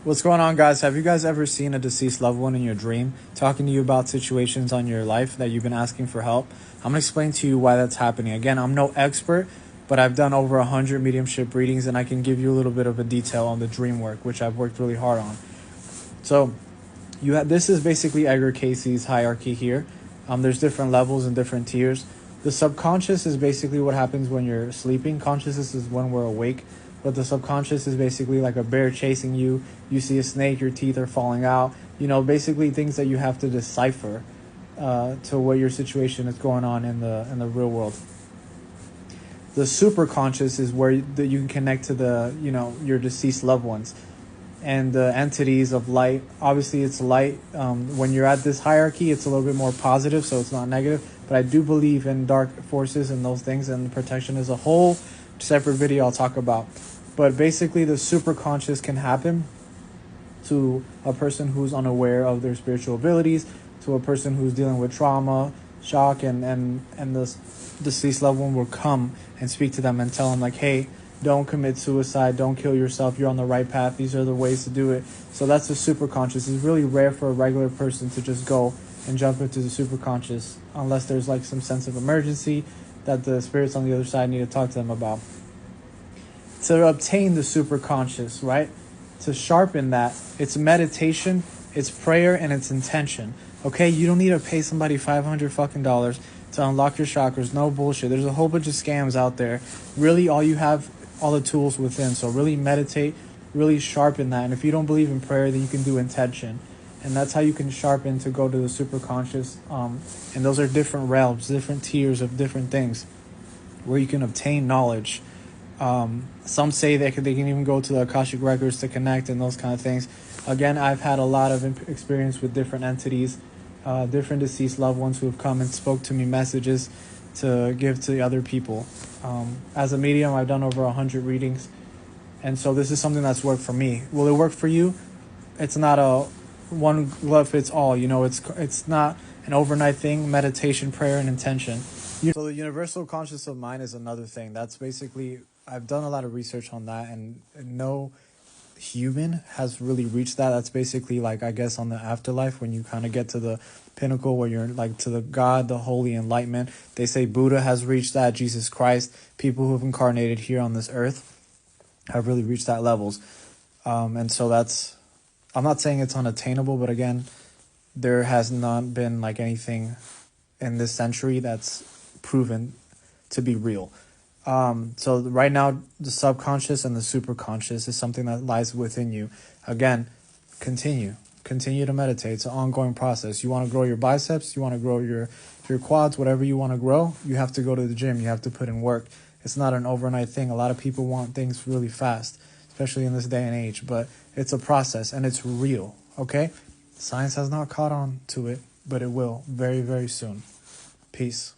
What's going on, guys? Have you guys ever seen a deceased loved one in your dream talking to you about situations on your life that you've been asking for help? I'm going to explain to you why that's happening. Again, I'm no expert, but I've done over 100 mediumship readings, and I can give you a little bit of a detail on the dream work, which I've worked really hard on. So this is basically Edgar Casey's hierarchy here. There's different levels and different tiers. The subconscious is basically what happens when you're sleeping. Consciousness is when we're awake. But the subconscious is basically like a bear chasing you. You see a snake, your teeth are falling out. Basically things that you have to decipher to what your situation is going on in the real world. The superconscious is where you can connect to your deceased loved ones and the entities of light. Obviously, it's light. When you're at this hierarchy, it's a little bit more positive, so it's not negative. But I do believe in dark forces and those things, and protection is a whole separate video I'll talk about. But basically, the superconscious can happen to a person who's unaware of their spiritual abilities, to a person who's dealing with trauma, shock, and the deceased loved one will come and speak to them and tell them, like, hey, don't commit suicide, don't kill yourself, you're on the right path, these are the ways to do it. So that's the superconscious. It's really rare for a regular person to just go and jump into the superconscious unless there's like some sense of emergency that the spirits on the other side need to talk to them about. To obtain the superconscious, right? To sharpen that, it's meditation, it's prayer, and it's intention. Okay, you don't need to pay somebody $500 to unlock your chakras. No bullshit. There's a whole bunch of scams out there. Really, all you have, all the tools within. So really meditate, really sharpen that. And if you don't believe in prayer, then you can do intention. And that's how you can sharpen to go to the superconscious. And those are different realms, different tiers of different things where you can obtain knowledge. Some say they can even go to the Akashic Records to connect and those kind of things. Again, I've had a lot of experience with different entities, different deceased loved ones who have come and spoke to me messages to give to other people. As a medium, I've done over 100 readings. And so this is something that's worked for me. Will it work for you? It's not a one glove fits all. It's not an overnight thing. Meditation, prayer, and intention. So the universal conscious of mind is another thing. That's basically, I've done a lot of research on that, and no human has really reached that. That's basically like, I guess, on the afterlife, when you kind of get to the pinnacle where you're like to the God, the holy enlightenment. They say Buddha has reached that, Jesus Christ, people who have incarnated here on this earth have really reached that levels. And so that's, I'm not saying it's unattainable, but again, there has not been like anything in this century that's proven to be real. So right now, the subconscious and the superconscious is something that lies within you. Again, continue to meditate. It's an ongoing process. You want to grow your biceps, you want to grow your quads, whatever you want to grow, you have to go to the gym, you have to put in work. It's not an overnight thing. A lot of people want things really fast, especially in this day and age, but it's a process and it's real, okay? Science has not caught on to it, but it will very, very soon. Peace.